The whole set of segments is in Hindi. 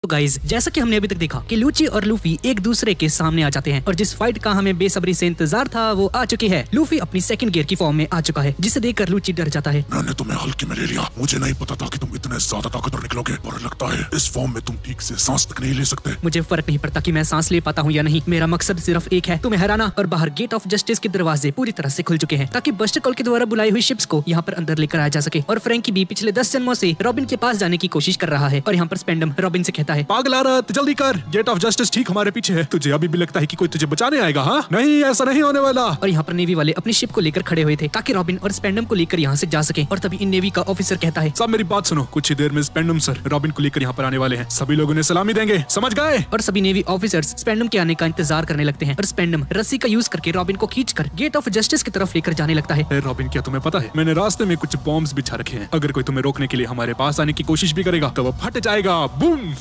तो गाइज जैसा कि हमने अभी तक देखा कि लूची और लूफी एक दूसरे के सामने आ जाते हैं और जिस फाइट का हमें बेसब्री से इंतजार था वो आ चुकी है। लूफी अपनी सेकंड गियर की फॉर्म में आ चुका है जिसे देखकर लूची डर जाता है। मैंने तुम्हें हल्के में ले लिया, मुझे नहीं पता था कि तुम इतने ज्यादा ताकतवर निकलोगे और लगता है इस फॉर्म में तुम ठीक से सांस तक नहीं ले सकते। मुझे फर्क नहीं पड़ता कि मैं सांस ले पाता हूँ या नहीं, मेरा मकसद सिर्फ एक है, तुम्हें हराना। और बाहर गेट ऑफ जस्टिस के दरवाजे पूरी तरह से खुल चुके हैं ताकि बस्टर कॉल के द्वारा बुलाई हुई शिप्स को यहाँ पर अंदर लेकर आया जा सके। और फ्रैंकी भी पिछले 10 जन्मों से रॉबिन के पास जाने की कोशिश कर रहा है और यहाँ पर स्पेंडम रॉबिन से कहता है, पागल औरत जल्दी कर, गेट ऑफ जस्टिस ठीक हमारे पीछे है, तुझे अभी भी लगता है कि कोई तुझे बचाने आएगा? हाँ नहीं, ऐसा नहीं होने वाला। और यहाँ पर नेवी वाले अपनी शिप को लेकर खड़े हुए थे ताकि रॉबिन और स्पेंडम को लेकर यहाँ से जा सके। और तभी इन नेवी का ऑफिसर कहता है, सब मेरी बात सुनो, कुछ ही देर में स्पेंडम सर रॉबिन को लेकर यहाँ पर आने वाले हैं, सभी लोग उन्हें सलामी देंगे, समझ गए? और सभी नेवी ऑफिसर्स स्पेंडम के आने का इंतजार करने लगते हैं और स्पेंडम रस्सी का यूज करके रॉबिन को खींचकर गेट ऑफ जस्टिस की तरफ लेकर जाने लगता है। रॉबिन क्या तुम्हें पता है मैंने रास्ते में कुछ बॉम्ब्स बिछा रखे हैं, अगर कोई तुम्हें रोकने के लिए हमारे पास आने की कोशिश भी करेगा तो वो फट जाएगा, बूम।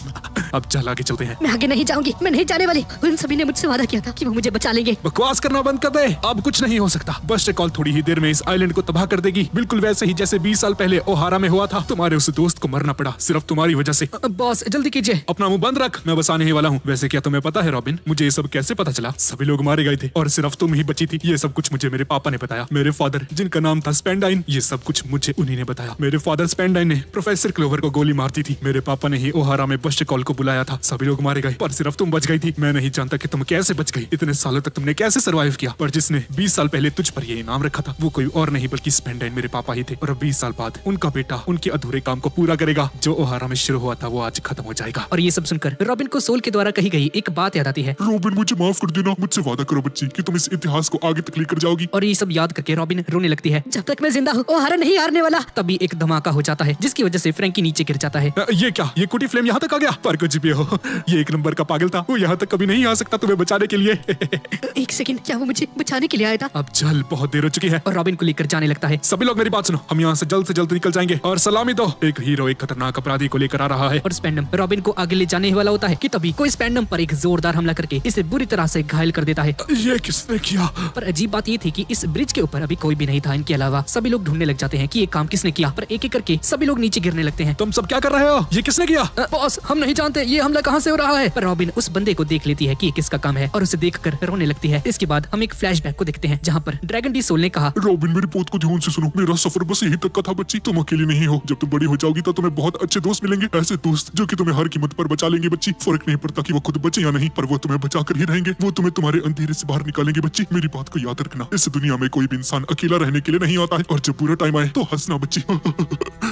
अब चल आगे चलते हैं। मैं आगे नहीं जाऊंगी, मैं नहीं जाने वाली। उन सभी ने मुझसे वादा किया था कि वो मुझे बचा लेंगे। बकवास करना बंद कर दे, अब कुछ नहीं हो सकता। बस्टर कॉल थोड़ी ही देर में इस आइलैंड को तबाह कर देगी, बिल्कुल वैसे ही जैसे 20 साल पहले ओहारा में हुआ था। तुम्हारे उस दोस्त को मरना पड़ा सिर्फ तुम्हारी वजह से। बॉस जल्दी कीजिए। अपना मुंह बंद रख, मैं बस आने ही वाला हूँ। वैसे क्या तुम्हें पता है रॉबिन, मुझे ये सब कैसे पता चला? सभी लोग मारे गए थे और सिर्फ तुम ही बची थी। ये सब कुछ मुझे मेरे पापा ने बताया। मेरे फादर जिनका नाम था स्पेंडाइन, ये सब कुछ मुझे उन्हीं ने बताया। मेरे फादर स्पेंडाइन ने प्रोफेसर क्लोवर को गोली मार दी थी। मेरे पापा ने ही ओहारा में बस्टर कॉल को बुलाया था। सभी लोग मारे गए पर सिर्फ तुम बच गई थी। मैं नहीं जानता कि तुम कैसे बच गई, इतने सालों तक तुमने कैसे सरवाइव किया। पर जिसने 20 साल पहले तुझ पर ये इनाम रखा था वो कोई और नहीं बल्कि स्पेंडाइन मेरे पापा ही थे। और अब 20 साल बाद उनका बेटा उनके अधूरे काम को पूरा करेगा। जो ओहारा में शुरू हुआ था वो आज खत्म हो जाएगा। और ये सब सुनकर रॉबिन को सोल के द्वारा कही गई एक बात याद आती है। रॉबिन मुझे माफ कर देना, मुझसे वादा करो बच्ची कि तुम इस इतिहास को आगे तक लेकर जाओगी। और ये सब याद करके रॉबिन रोने लगती है। जब तक मैं जिंदा हूँ ओहारा नहीं हारने वाला। तभी एक धमाका हो जाता है जिसकी वजह से फ्रैंकी नीचे गिर जाता है। ये क्या, ये कुटी फ्लेम यहाँ तक आ गया? पर कुछ भी हो, ये एक नंबर का पागल था, वो यहाँ तक कभी नहीं आ सकता तुम्हें बचाने के लिए। एक सेकंड, क्या वो मुझे बचाने के लिए आया था? अब चल, बहुत देर हो चुकी है। और रॉबिन को लेकर जाने लगता है। सभी लोग मेरी बात सुनो, हम यहाँ से जल्द निकल जाएंगे और सलामी दो। एक हीरो एक खतरनाक अपराधी को लेकर आ रहा है। और स्पेंडम रॉबिन को आगे ले जाने ही वाला होता है कि तभी कोई स्पेंडम पर एक जोरदार हमला करके इसे बुरी तरह से घायल कर देता है। ये किसने किया? पर अजीब बात ये थी कि इस ब्रिज के ऊपर अभी कोई भी नहीं था इनके अलावा। सभी लोग ढूंढने लग जाते हैं कि ये काम किसने किया, पर एक एक करके सभी लोग नीचे गिरने लगते हैं। तुम सब क्या कर रहे हो? ये किसने किया? बॉस हम नहीं जानते ये हमला कहाँ से हो रहा है। पर रॉबिन उस बंदे को देख लेती है कि ये किसका काम है और उसे देखकर रोने लगती है। इसके बाद हम एक फ्लैशबैक को देखते हैं जहाँ पर ड्रैगन डी सोल ने कहा, रॉबिन मेरी बात को ध्यान से सुनो, मेरा सफर बस यही तक का था बच्ची। तुम अकेली नहीं हो, जब तुम बड़ी हो जाओगी तो तुम्हें बहुत अच्छे दोस्त मिलेंगे, ऐसे दोस्त जो कि तुम्हें हर कीमत पर बचा लेंगे बच्ची। फर्क नहीं पड़ता कि वो खुद बचे या नहीं, पर वो तुम्हें बचा कर ही रहेंगे। वो तुम्हें तुम्हारे अंधेरे से बाहर निकालेंगे बच्ची। मेरी बात को याद रखना, इस दुनिया में कोई भी इंसान अकेला रहने के लिए नहीं आता है और जब पूरा टाइम आए तो हंसना बच्ची।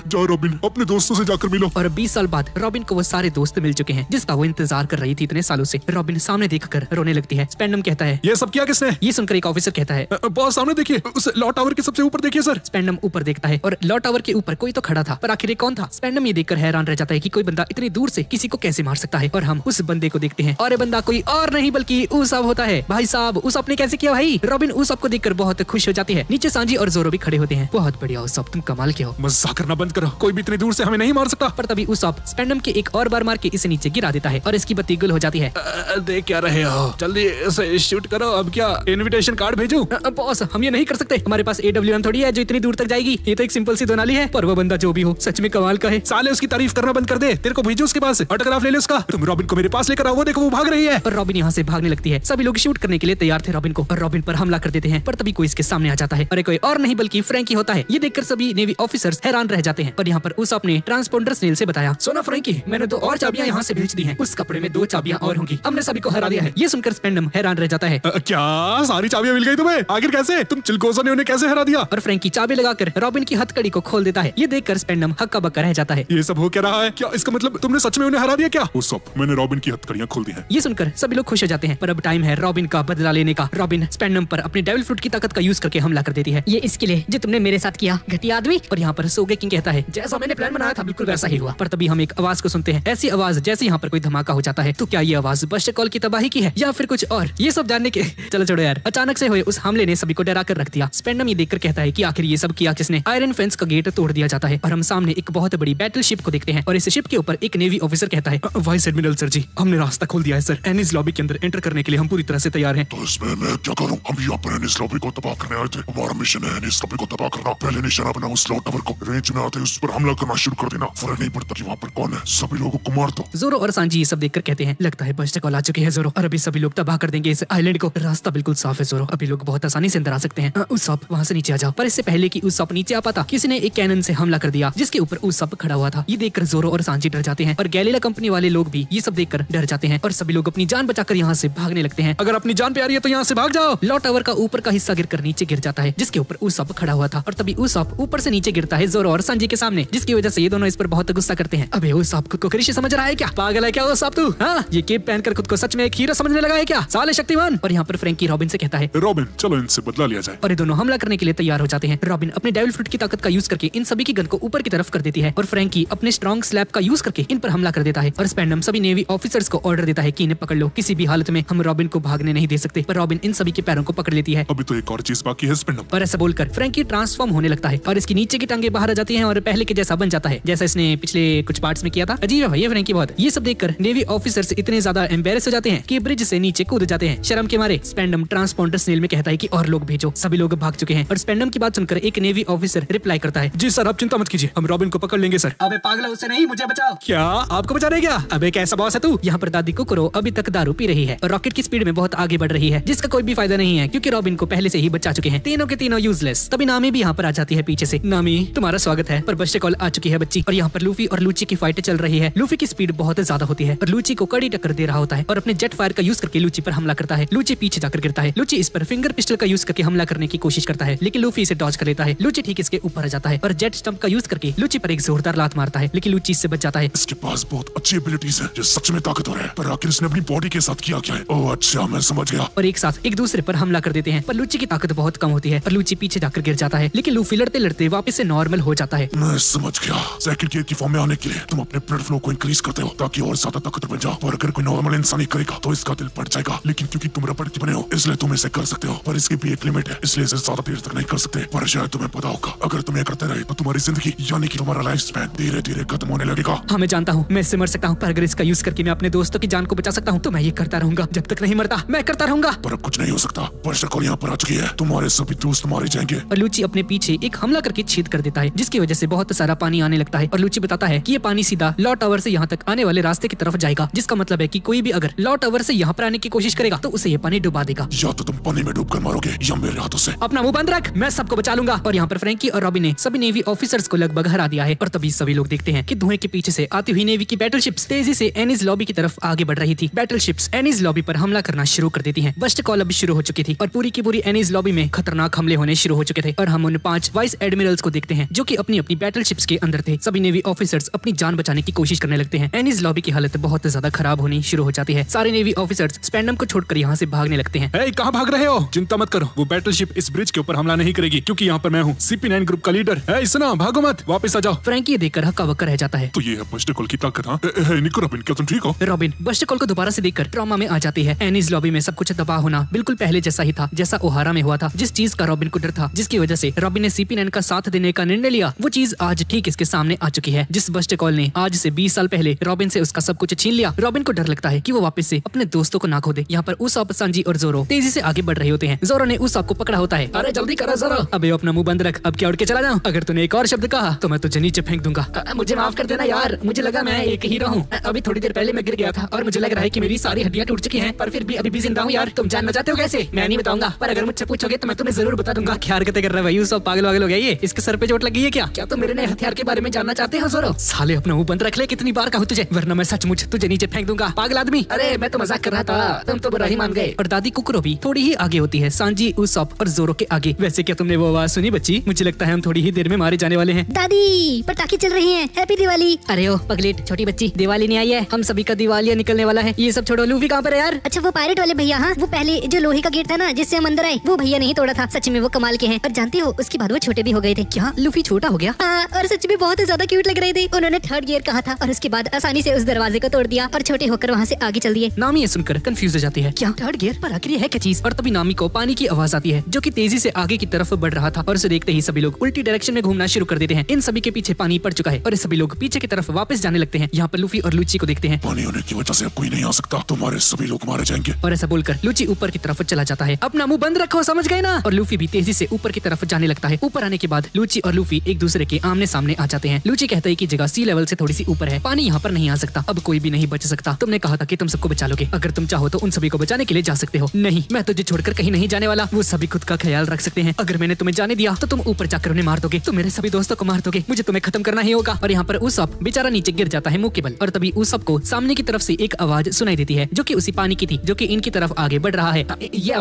जाओ रॉबिन, अपने दोस्तों से जाकर मिलो। और 20 साल बाद रॉबिन को वो सारे दोस्त मिल चुके हैं जिसका वो इंतजार कर रही थी इतने सालों से। रॉबिन सामने देखकर रोने लगती है। स्पेंडम कहता है, ये सब किया किसने? ये सुनकर एक ऑफिसर कहता है, बॉस सामने देखिए, उस लॉ टावर के सबसे ऊपर देखिए सर। स्पेंडम ऊपर देखता है और लॉ टावर के ऊपर कोई तो खड़ा था, पर आखिर कौन था? स्पेंडम ये देखकर हैरान रह जाता है कि कोई बंदा इतनी दूर से किसी को कैसे मार सकता है। और हम उस बंदे को देखते हैं और ये बंदा कोई और नहीं बल्कि उसब होता है। भाई साहब उसब ने कैसे किया भाई? रॉबिन उसब को देखकर बहुत खुश हो जाती है। नीचे सांजी और जोरो भी खड़े होते हैं। बहुत बढ़िया उसब, तुम कमाल के हो। मजाक करना बंद करो, कोई भी इतनी दूर से हमें नहीं मार सकता। पर तभी उसब स्पेंडम के एक और बार मार के इसे नीचे गिरा देता है और इसकी बत्ती गुल हो जाती है। देख क्या रहे हो, जल्दी इसे शूट करो। अब क्या इनविटेशन कार्ड भेजूं? बॉस हम ये नहीं कर सकते, हमारे पास AWM थोड़ी है जो इतनी दूर तक जाएगी। ये तो एक सिंपल सी दोनाली है। पर वो बंदा जो भी हो सच में कमाल का है। साले उसकी तारीफ करना बंद कर दे, तेरे को भेजो उसके पास, ऑटोग्राफ ले ले उसका। तुम रॉबिन को मेरे पास लेकर आओ, वो देखो वो भाग रही है। और रॉबिन यहाँ से भागने लगती है। सभी लोग शूट करने के लिए तैयार थे रॉबिन को और रॉबिन पर हमला कर देते हैं। पर तभी कोई इसके सामने आ जाता है और कोई और नहीं बल्कि फ्रैंकी होता है। ये देखकर सभी नेवी ऑफिसर्स हैरान रह जाते हैं। पर यहाँ पर उसब ने ट्रांसपोंडर स्नेल से बताया, सोना फ्रैंकी मैंने तो और चाबियां यहाँ से भेज दी हैं। उस कपड़े में 2 चाबियां और होंगी। हमने सभी को हरा दिया है। ये सुनकर स्पेंडम हैरान रह जाता है। क्या सारी चाबियां मिल गई तुम्हें? आखिर कैसे? तुम चिलकोसा ने उन्हें कैसे हरा दिया? और फ्रैंकी चाबी लगाकर रॉबिन की हथकड़ी को खोल देता है। ये देखकर स्पेंडम हक्का बक्का रह जाता है। ये सब हो क्या रहा है? क्या इसका मतलब तुमने सच में उन्हें हरा दिया क्या? उसब मैंने रॉबिन की हथकड़ियां खोल दी हैं। ये सुनकर सभी लोग खुश हो जाते हैं। पर अब टाइम है रॉबिन का बदला लेने का। रॉबिन स्पेंडम पर अपनी डेविल फ्रूट की ताकत का यूज करके हमला कर देती है। ये इसके लिए जो तुमने मेरे साथ किया, घटिया आदमी। और यहाँ पर सोगेकिंग कहता है, जैसा मैंने प्लान बनाया था बिल्कुल वैसा ही हुआ। पर तभी हम एक आवाज को सुनते हैं, ऐसी आवाज जैसे यहाँ पर कोई धमाका हो जाता है। तो क्या ये आवाज बस्टर कॉल की तबाही की है या फिर कुछ और? ये सब जानने के चलो छोड़ो यार। अचानक से हुए उस हमले ने सभी को डरा कर रख दिया। स्पेंडम ये देखकर कहता है कि आखिर ये सब किया किसने? आयरन फेंस का गेट तोड़ दिया जाता है और हम सामने एक बहुत बड़ी बैटल शिप को देखते हैं। और इस शिप के ऊपर एक नेवी ऑफिसर कहता है, वाइस एडमिरल सर जी, हमने रास्ता खोल दिया है सर। एनिस लॉबी के अंदर एंटर करने के लिए हम पूरी तरह से तैयार हैं। तो इसमें मैं क्या करूं? हम यहाँ पर एनिस लॉबी को तबाह करने आए थे। हमारा मिशन है एनिस लॉबी को तबाह करना। पहले निशाना बनाओ उस लॉ टावर को। रेंज में आते उस पर हमला करना शुरू कर देना, फर्क नहीं पड़ता कि वहाँ पर कौन है, सभी लोगों को मार दो। जोरो और सांजी ये सब देखकर कहते हैं लगता है बस्ट कॉल आ चुके हैं जोरो, और अभी सभी लोग तबाह कर देंगे इस आइलैंड को। रास्ता बिल्कुल साफ है जोरो, अभी लोग बहुत आसानी से अंदर आ सकते हैं। उस वहाँ से नीचे आ जाओ। पर इससे पहले कि उस नीचे आ पाता, किसी ने एक कैनन से हमला कर दिया जिसके ऊपर उस खड़ा हुआ था। ये देखकर जोरो और सांजी डर जाते हैं और गैलीला कंपनी वाले लोग भी ये सब देखकर डर जाते हैं और सभी लोग अपनी जान बचाकर यहाँ से भागने लगते हैं। अगर अपनी जान प्यारी है तो यहाँ से भाग जाओ। लॉ टावर का ऊपर का हिस्सा गिरकर नीचे गिर जाता है जिसके ऊपर उस खड़ा हुआ था, और तभी उस ऊपर से नीचे गिरता है जोरो और सांजी के सामने, जिसकी वजह से ये दोनों इस पर बहुत गुस्सा करते हैं। अबे उस खुद को कृषि समझ रहा है क्या? पागल है क्या उस तू? हाँ, ये केप पहनकर खुद को सच में एक हीरो समझने लगा है क्या? साले शक्तिमान। और यहाँ पर फ्रैंकी रॉबिन से कहता है रॉबिन चलो इनसे बदला लिया जाए। और ये दोनों हमला करने के लिए तैयार हो जाते हैं। रॉबिन अपने डेविल फ्रूट की ताकत का यूज करके इन सभी की गन को ऊपर की तरफ कर देती है और फ्रैंकी अपने स्ट्रॉन्ग स्लैब का यूज करके इन पर हमला कर देता है। और स्पेंडम सभी नेवी ऑफिसर्स को ऑर्डर देता है कि इन्हें पकड़ लो, किसी भी हालत में हम रॉबिन को भागने नहीं दे सकते। पर रॉबिन इन सभी के पैरों को पकड़ लेती है। अभी तो एक और चीज बाकी है स्पेंडम। और ऐसा बोलकर फ्रैंकी ट्रांसफॉर्म होने लगता है और इसकी नीचे की टांगे बाहर आ जाती हैं और पहले के जैसा बन जाता है जैसा इसने पिछले कुछ पार्ट्स में किया था। अजीब है भाई ये फ्रैंकी बहुत। ये सब देखकर नेवी ऑफिसर्स इतने ज्यादा एम्बेरस हो जाते हैं कि ब्रिज से नीचे कूद जाते हैं शर्म के मारे। स्पेंडम ट्रांसपॉन्डर स्नेल में कहता है कि और लोग भेजो, सभी लोग भाग चुके हैं। और स्पेंडम की बात सुनकर एक नेवी ऑफिसर रिप्लाई करता है जी सर, आप चिंता मत कीजिए, हम रॉबिन को पकड़ लेंगे सर। अबे पागल, उससे नहीं, मुझे बचाओ। क्या आपको बचा रहे क्या? अबे कैसा बॉस है तू? यहाँ पर दादी कुकुरो अभी तक दारू पी रही है और रॉकेट की स्पीड में बहुत आगे बढ़ रही है, जिसका कोई भी फायदा नहीं है क्योंकि रॉबिन को पहले से ही बचा चुके हैं। तीनों के तीनों यूजलेस। तभी नामी भी यहाँ पर आ जाती है पीछे से। नामी तुम्हारा स्वागत है, पर बस्ट कॉल आ चुकी है बच्ची। और यहाँ पर लूफी और लूची की फाइट चल रही है। लूफी की स्पीड बहुत ज्यादा होती है और लूची को कड़ी टक्कर दे रहा होता है और अपने जेट फायर का यूज करके लूची पर हमला करता है। लूची पीछे जाकर गिरता है। लूची इस पर फिंगर पिस्टल का यूज करके हमला करने की कोशिश करता है लेकिन लूफी इसे डॉज कर लेता है। लूची ठीक इसके ऊपर आ जाता है और जेट स्टंप का यूज करके लूची पर एक जोरदार लात मारता है लेकिन लूची इससे बच जाता है। इसके पास बहुत अच्छी एबिलिटीज है जो सच में ताकतवर है, पर आखिर इसने अपनी बॉडी के साथ किया क्या है? ओह अच्छा, मैं समझ गया। और एक साथ एक दूसरे पर हमला कर देते हैं पर लूची की ताकत बहुत कम होती है और लूची पीछे जाकर गिर जाता है लेकिन लूफी लड़ते लड़ते वापस से नॉर्मल हो जाता है। मैं समझ गया। सेकंड गियर की फॉर्म में आने के लिए तुम अपने ब्लड फ्लो को इंक्रीज करते हो ताकि और ज्यादा ताकतवर बन जाओ। और अगर कोई नॉर्मल इंसान ही करेगा तो इसका दिल फट जाएगा, लेकिन क्योंकि तुम रबड़ के बने हो इसलिए तुम इसे कर सकते हो, पर इसकी भी एक लिमिट है, इसलिए इसे ज्यादा देर तक नहीं कर सकते। पर शायद तुम्हें पता होगा अगर तुम ये करते रहे तो तुम्हारी जिंदगी यानी कि तुम्हारा लाइफ स्पैन धीरे धीरे खत्म होने लगेगा। हाँ मैं जानता हूँ मैं इससे मर सकता हूँ, पर अगर इसका यूज करके मैं अपने दोस्तों की जान को बचा सकता हूँ तो मैं ये करता रहूंगा जब तक नहीं मरता। मैं करता रहूंगा। पर अब कुछ नहीं हो सकता, बस्ट कॉल यहाँ पर आ चुकी है, तुम्हारे सभी दोस्त मारे जाएंगे। और लूची अपने पीछे एक हमला करके छेद कर देता है जिसकी वजह से बहुत सारा पानी आने लगता है और लूची बताता है कि ये पानी सीधा लॉ टावर से यहाँ तक आने वाले रास्ते की तरफ जाएगा, जिसका मतलब है कि कोई भी अगर लॉ टावर से यहाँ पर आने की कोशिश करेगा तो उसे ये पानी डुबा देगा। या तो तुम पानी में डूबकर मारोगे या मेरे हाथों से। अपना मुंह बंद रख, मैं सबको बचा लूंगा। और यहाँ पर फ्रैंकी और रॉबिन ने सभी नेवी ऑफिसर्स को लगभग हरा दिया है और तभी सभी लोग देखते हैं कि धुएं के पीछे से आती हुई नेवी की बैटलशिप्स तेजी से एनीज लॉबी की तरफ आगे बढ़ रही थी। बैटलशिप्स एनीज लॉबी पर हमला करना शुरू कर देती हैं। बस्ट कॉल अभी शुरू हो चुकी थी और पूरी की पूरी एनीज लॉबी में खतरनाक हमले होने शुरू हो चुके थे और हम उन 5 वाइस एडमिरल्स को देखते हैं जो कि अपनी अपनी बैटलशिप्स के अंदर थे। सभी नेवी ऑफिसर्स अपनी जान बचाने की कोशिश करने लगते हैं। एनीज लॉबी की हालत बहुत ज्यादा खराब होनी शुरू हो जाती है। सारे नेवी ऑफिसर्स स्पेंडम को छोड़कर यहाँ से भागने लगते हैं। कहाँ भाग रहे हो? चिंता मत करो, वो बैटलशिप इस ब्रिज के ऊपर हमला नहीं करेगी क्योंकि यहाँ पर मैं हूँ, CP9 ग्रुप का लीडर। सुना, भागो मत, वापस आ जाओ। फ्रैंकी देखकर हक्का बक्का रह जाता है। तो ये है बस्ट कॉल की ताकत। हाँ निको रॉबिन, क्या तुम ठीक हो? रॉबिन बस्ट कॉल को दोबारा से देखकर ट्रॉमा में आ जाती है। एनीज लॉबी में सब कुछ तबाह होना बिल्कुल पहले जैसा ही था जैसा ओहारा में हुआ था। जिस चीज का रॉबिन को डर था, जिसकी वजह से रॉबिन ने CP9 का साथ देने का निर्णय लिया, वो चीज आज ठीक इसके सामने आ चुकी है। जिस बस्ट कॉल ने आज से 20 साल पहले रॉबिन से उसका सब कुछ छीन लिया, रॉबिन को डर लगता है कि वो वापस से अपने दोस्तों को ना खो दे। यहाँ पर उसाप, सांजी और जोरो तेजी से आगे बढ़ रहे होते हैं। जोरो ने उसाप को पकड़ा होता है। अरे जल्दी करो जोरो। अबे अपना मुंह बंद रख, अब क्या उड़ के चला जाऊं? अगर तूने एक और शब्द कहा तो मैं तुझे नीचे फेंक दूंगा। मुझे माफ कर देना यार, मुझे लगा मैं एक हीरो हूँ। अभी थोड़ी देर पहले मैं गिर गया था और मुझे लग रहा है कि मेरी सारी हड्डियां टूट चुकी हैं, पर फिर भी अभी भी जिंदा हूँ यार। तुम जानना चाहते हो कैसे? मैं नहीं बताऊंगा, पर अगर मुझसे पूछोगे तो मैं तुम्हें जरूर बता दूंगा। क्या हरकतें कर रहा है भाई, उसाप पागल वागल हो गया ये? इसके सर पे चोट लगी है क्या? क्या तुम मेरे नए हथियार के बारे में जानना चाहते हो जोरो? साले अपना मुंह बंद रख ले, कितनी बार कहूँ तुझे, वरना मैं सचमुच तुझे नीचे फेंक दूंगा पागल आदमी। अरे मैं तो मजाक कर रहा था, तुम तो बुरा ही मान गए। और दादी कुकुरो भी थोड़ी ही आगे होती है, सांजी, उसाप और जोरो के आगे। वैसे क्या तुमने वो आवाज सुनी बच्ची? मुझे लगता है हम थोड़ी ही देर में मारे जाने वाले हैं। दादी पटाखे चल रही हैं, हैप्पी दिवाली। अरे ओ पगलेट छोटी बच्ची, दिवाली नहीं आई है, हम सभी का दिवालिया निकलने वाला है। ये सब छोड़ो, लूफी कहाँ पर है यार? अच्छा वो पायरेट वाले भैया, हाँ वो पहले जो लोहे का गेट था ना जिससे हम अंदर आए, वो भैया नहीं तोड़ा था। सच में वो कमाल के हैं। और जानते हो उसके बाद वो छोटे भी हो गए थे। क्या लूफी छोटा हो गया? हाँ, और सच में बहुत ज्यादा क्यूट लग रहे थे। उन्होंने 3rd गियर कहा था और उसके बाद आसानी से उस दरवाजे को तोड़ दिया और छोटे होकर वहाँ से आगे चल दिए। नामी ये सुनकर कंफ्यूज हो जाती है। क्या 3rd गियर? पर आखिर है क्या चीज? और तभी नामी को पानी की आवाज आती है जो कि तेजी से आगे की तरफ बढ़ रहा था और उसे देखते ही सभी लोग उल्टी डायरेक्शन में घूमना शुरू कर देते हैं। इन सभी के पीछे पानी पड़ चुका है और सभी लोग पीछे की तरफ वापस जाने लगते हैं। यहाँ पर लूफी और लूची को देखते हैं। पानी होने की वजह से अब कोई नहीं आ सकता, तुम्हारे सभी लोग मारे जाएंगे। और ऐसा बोलकर लूची ऊपर की तरफ चला जाता है। अपना मुंह बंद रखो, समझ गए ना? और लूफी भी तेजी से ऊपर की तरफ जाने लगता है। ऊपर आने के बाद लूची और लूफी एक दूसरे के आमने सामने आ जाते हैं। लूची कहता है कि जगह सी लेवल से थोड़ी सी ऊपर है, पानी यहाँ पर नहीं आ सकता, अब कोई भी नहीं बच सकता। तुमने कहा था कि तुम सबको बचा लोगे, अगर तुम चाहो तो उन सभी को बचाने के लिए जा सकते हो। नहीं, मैं तुझे छोड़कर कहीं नहीं जाने वाला। वो सभी खुद का ख्याल रख सकते हैं। अगर मैंने तुम्हें जाने दिया तो तुम ऊपर जाकर उन्हें मार दोगे, तुम मेरे सभी दोस्तों को मार दोगे, मुझे तुम्हें खत्म करना ही होगा। और यहाँ पर उसप बेचारा नीचे गिर जाता है मुंह के बल। और तभी उसप को सामने की तरफ से एक आवाज सुनाई देती है जो कि उसी पानी की थी जो कि इनकी तरफ आगे बढ़ रहा है। ये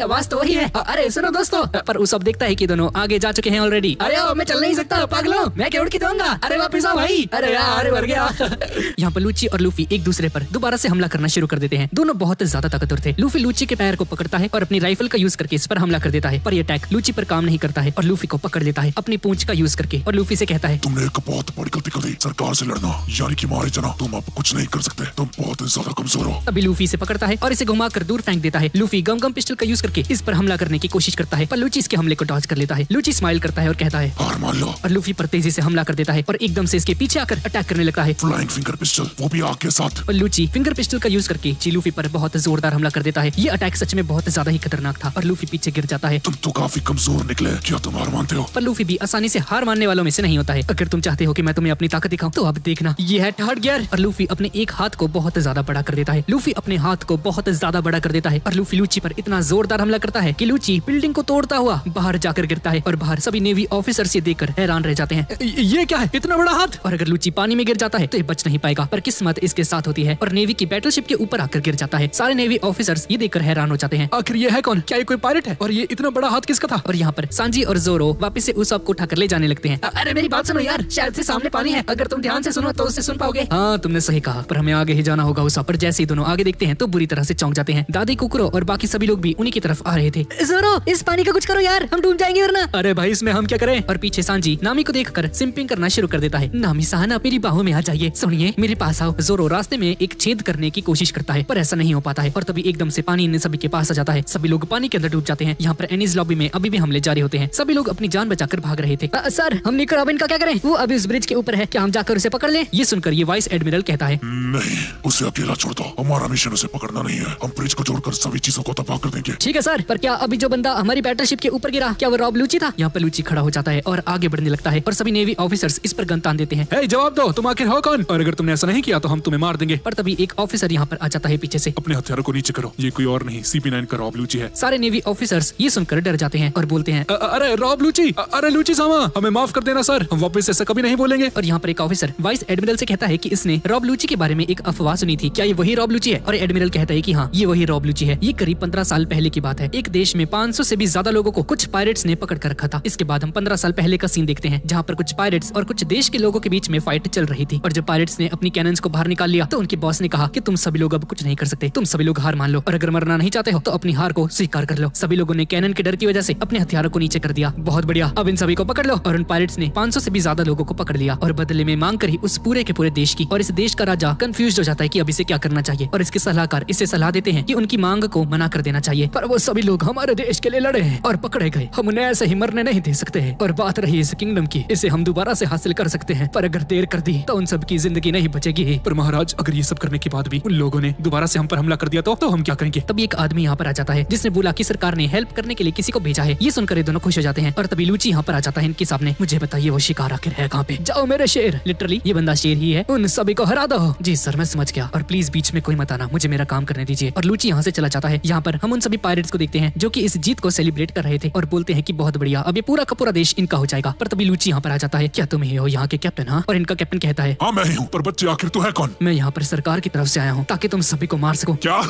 आवाज तो वही है। अरे सुनो दोस्तों। पर उसप देखता है कि दोनों आगे जा चुके हैं ऑलरेडी। अरे मैं चल नहीं सकता पागलों, मैं क्या उड़ के दूंगा। अरे वापस आओ भाई। अरे यार मर गया। यहाँ पर लूची और लूफी एक दूसरे पर दोबारा से हमला करना शुरू कर देते हैं। दोनों बहुत ज्यादा ताकतवर थे। लूफी लूची के पैर को पकड़ता है और अपनी राइफल का यूज करके इस पर हमला कर देता है, पर यह अटैक लूची पर काम नहीं करता है और लूफी को पकड़ लेता है अपनी पूंछ का यूज करके और लूफी से कहता है, तुमने एक बहुत बड़ी गलती कर दी, सरकार से लड़ना यानी कि मारे जाना। तुम अब कुछ नहीं कर सकते, तुम बहुत ज्यादा कमजोर हो। अभी लूफी से पकड़ता है और इसे घुमाकर दूर फेंक देता है। लूफी गम पिस्टल का यूज करके इस पर हमला करने की कोशिश करता है, पर लूची इसके हमले को डॉज कर लेता है। लूची स्माइल करता है और कहता है, हार मान लो। और लूफी पर तेजी से हमला कर देता है और एकदम से इसके पीछे आकर अटैक करने लगता है। फ्लाइंग फिंगर पिस्टल, वो भी आग के साथ। और लूची फिंगर पिस्टल का यूज करके लूफी पर बहुत जोरदार हमला कर देता है। ये अटैक सच में बहुत ज्यादा ही खतरनाक था और लूफी पीछे गिर जाता है। तुम तो काफी कमजोर निकले, क्या तुम हार मानते हो? पर लूफी भी आसानी से हार मानने वालों में से नहीं होता है। अगर तुम चाहते हो कि मैं तुम्हें अपनी ताकत दिखाऊं तो अब देखना, ये है थर्ड गियर। और लूफी अपने एक हाथ को बहुत ज्यादा बड़ा कर देता है। लूफी अपने हाथ को बहुत ज्यादा बड़ा कर देता है और लूफी लूची पर इतना जोरदार हमला करता है कि लूची बिल्डिंग को तोड़ता हुआ बाहर जाकर गिरता है और बाहर सभी नेवी ऑफिसर्स ये देखकर हैरान रह जाते हैं। ये क्या है, इतना बड़ा हाथ। और अगर लूची पानी में गिर जाता है तो ये बच नहीं पाएगा, पर किस्मत इसके साथ होती है और नेवी की बैटलशिप के ऊपर आकर गिर जाता है। सारे नेवी ऑफिसर्स ये देखकर हैरान हो जाते हैं, आखिर ये है कौन, क्या ये कोई पायलट है और ये इतना बड़ा हाथ किसका था। और यहाँ पर सांजी और जोरो वापस से उसप को उठाकर ले जाने लगते हैं। अरे मेरी बात सुनो यार, शायद से सामने पानी है, अगर तुम ध्यान से सुनो तो उससे सुन पाओगे। हाँ तुमने सही कहा, पर हमें आगे ही जाना होगा उसप। पर जैसे ही दोनों आगे देखते हैं तो बुरी तरह से चौंक जाते हैं। दादी कुकुरो और बाकी सभी लोग भी उन्हीं की तरफ आ रहे थे। जोरो इस पानी का कुछ करो यार, हम डूब जाएंगे वरना। अरे भाई इसमें हम क्या करें। और पीछे सांजी नामी को देखकर सिंपिंग करना शुरू कर देता है। नामी सहना मेरी बाहों में आ जाइए, सुनिए मेरे पास आओ। जोरो रास्ते में एक छेद करने की कोशिश करता है पर ऐसा नहीं हो पाता है और तभी एकदम से पानी इन सभी के पास आ जाता है। सभी लोग पानी के अंदर डूब जाते हैं। यहाँ पर एनीज लॉबी में अभी भी हमले जारी होते हैं। सभी लोग अपनी जान बचाकर भाग रहे थे। सर हम निको रॉबिन का क्या करें, वो अभी उस ब्रिज के ऊपर है, क्या हम जाकर उसे पकड़ लें। ये सुनकर ये वाइस एडमिरल कहता है, नहीं उसे अकेला छोड़ दो, हमारा मिशन उसे पकड़ना नहीं है, हम ब्रिज को जोड़कर सभी चीजों को तबाह कर देंगे। ठीक है सर, पर क्या अभी जो बंदा हमारी बैटलशिप के ऊपर गिरा क्या वो रॉब लूची था। यहाँ पर लूची खड़ा हो जाता है और आगे बढ़ने लगता है और सभी नेवी ऑफिसर्स इस पर गन तान देते हैं। हे जवाब दो, तुम आखिर हो कौन, और अगर तुमने ऐसा नहीं किया तो हम तुम्हें मार देंगे। पर तभी एक ऑफिसर यहाँ पर आ जाता है पीछे से। अपने हथियारों को नीचे करो, ये कोई और नहीं CP9 का रॉब लूची है। सारे नेवी ऑफिसर्स ये सुनकर डर जाते हैं और बोलते हैं, अरे रॉब लूची, अरे लूची सामा, हमें माफ कर देना सर, हम वापस ऐसा कभी नहीं बोलेंगे। और यहाँ पर एक ऑफिसर वाइस एडमिरल से कहता है कि इसने रॉब लूची के बारे में एक अफवाह सुनी थी, क्या ये वही रॉब लूची है। और एडमिरल कहता है कि हाँ ये वही रॉब लूची है। ये करीब 15 साल पहले की बात है। एक देश में 500 से भी ज्यादा लोगों को कुछ पायरेट्स ने पकड़ कर रखा था। इसके बाद हम 15 साल पहले का सीन देखते हैं जहाँ पर कुछ पायरेट्स और कुछ देश के लोगों के बीच में फाइट चल रही थी। और जब पायरेट्स ने अपनी कैनन्स को बाहर निकाल लिया तो उनके बॉस ने कहा कि तुम सभी लोग अब कुछ नहीं कर सकते, तुम सभी लोग हार मान लो और अगर मरना नहीं चाहते हो तो अपनी हार को स्वीकार कर लो। सभी लोगों ने कैनन के डर की वजह से अपने हथियारों को नीचे कर दिया। बहुत बढ़िया, अब इन सभी को पकड़ लो। और उन पायरेट्स ने 500 से भी ज्यादा लोगों को पकड़ लिया और बदले में मांग कर ही उस पूरे के पूरे देश की। और इस देश का राजा कंफ्यूज हो जाता है कि अब इसे क्या करना चाहिए और इसके सलाहकार इसे सलाह देते हैं कि उनकी मांग को मना कर देना चाहिए। पर वो सभी लोग हमारे देश के लिए लड़े हैं और पकड़े गए, हम उन्हें ऐसे ही मरने नहीं दे सकते हैं। और बात रही इस किंगडम की, इसे हम दोबारा से हासिल कर सकते हैं, पर अगर देर कर दी तो उन सब की जिंदगी नहीं बचेगी। पर महाराज अगर ये सब करने के बाद भी उन लोगों ने दोबारा से हम पर हमला कर दिया तो हम क्या करेंगे। तभी एक आदमी यहाँ पर आ जाता है जिसने बोला कि सरकार ने हेल्प करने के लिए किसी को भेजा है। ये सुनकर ये दोनों खुश हो जाते हैं और तभी लूची यहाँ पर आ जाता है इनके सामने। मुझे बताइए वो शिकार आखिर है कहाँ पे, जाओ मेरे शेर। लिटरली ये बंदा शेर ही है, उन सभी को हरा दो। जी सर मैं समझ गया, और प्लीज बीच में कोई मत आना, मुझे मेरा काम करने दीजिए। और लूची यहाँ से चला जाता है। यहाँ पर हम उन सभी पायरेट्स को देखते हैं जो कि इस जीत को सेलिब्रेट कर रहे थे और बोलते हैं कि बहुत बढ़िया, अब ये पूरा का पूरा देश इनका हो जाएगा। पर तभी लूची यहाँ पर आ जाता है, क्या तुम ही हो यहाँ के कैप्टन। हाँ, और इनका कैप्टन कहता है, हाँ मैं ही हूँ, पर बच्चे आखिर तू है कौन? मैं यहाँ पर सरकार की तरफ से आया हूँ ताकि तुम सभी को मार सको। क्या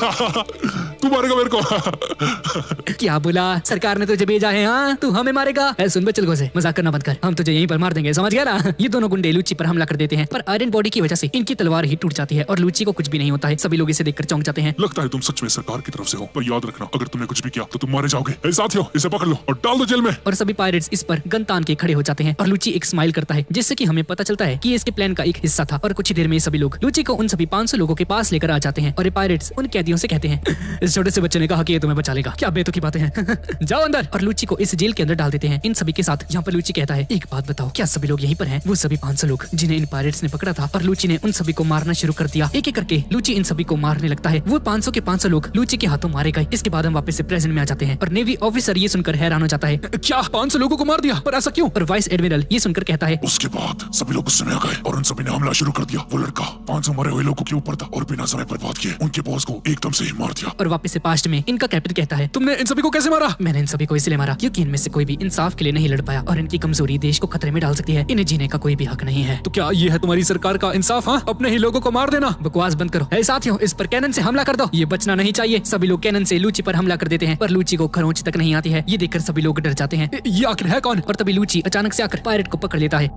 तू मारेगा मेरे को? क्या बोला, सरकार ने तुझे भेजा है, हाँ तू हमें मारेगा। सुन बे चल गोसे, मजाक करना बंद कर, हम तुझे यहीं पर मार देंगे, समझ गया ना। ये दोनों गुंडे लूची पर हमला कर देते हैं पर आयरन बॉडी की वजह से इनकी तलवार ही टूट जाती है और लूची को कुछ भी नहीं होता है। सभी लोग इसे देखकर चौंक जाते हैं। लगता है तुम सच में सरकार की तरफ से हो, पर याद रखना अगर तुमने कुछ भी किया तो तुम मारे जाओगे। ए साथियों इसे पकड़ लो और डाल दो जेल में। और सभी पायरेट्स इस पर गन तान के खड़े हो जाते हैं और लूची एक स्माइल करता है जिससे कि हमें पता चलता है कि इसके प्लान का एक हिस्सा था। और कुछ ही देर में सभी लोग लूची को उन सभी 500 लोगों के पास लेकर आ जाते हैं और ये पायरेट्स उन कैदियों से कहते हैं, इस छोटे से बच्चे ने कहा कि ये तुम्हें बचा लेगा, क्या बेतुकी बातें हैं। जाओ अंदर। और लूची को इस जेल के अंदर डाल देते हैं इन सभी के साथ। यहाँ पर लूची कहता है, एक बात बताओ, क्या सभी लोग यहीं पर हैं? वो सभी 500 लोग जिन्हें इन पायरेट्स ने पकड़ा था। और लूची ने उन सभी को मारना शुरू कर दिया। एक एक करके लूची इन सभी को मारने लगता है। वो 500 के 500 लोग लूची के हाथों मारे गए। इसके बाद हम वापस से प्रेजेंट में आ जाते हैं और नेवी ऑफिसर ये सुनकर हैरान हो जाता है, क्या 500 लोगों को मार दिया, पर ऐसा क्यों? और वाइस एडमिरल एडमिरल ये सुनकर कहता है, उसके बाद सभी लोग गुस्से में आ गए और उन सभी ने हमला शुरू कर दिया। वो लड़का 500 मरे हुए लोगों के ऊपर था और बिना समय बर्बाद किए उनके बॉस को एकदम से ही मार दिया। और वापस से पास्ट में इनका कैप्टन कहता है, तुमने इन सभी को कैसे मारा? मैंने इन सभी को इसलिए मारा क्योंकि इनमें से कोई भी इंसाफ के लिए नहीं लड़ पाया और इनकी कमजोरी देश को खतरे में डाल सकती है। इन्हें जीने का कोई भी हक नहीं है। तो क्या ये है तुम्हारी सरकार का इंसाफ? हाँ, अपने ही लोगों को मार देना। बकवास बंद करो। ऐ साथियों, इस पर कैनन से हमला कर दो। ये बचना नहीं चाहिए। सभी लोग कैनन से लूची पर हमला कर देते हैं पर लूची को खरोंच तक नहीं आती है। ये देखकर सभी लोग डर जाते हैं। ये आखिर है कौन? और तभी लूची अचानक से आकर पायरेट को पकड़ लेता है।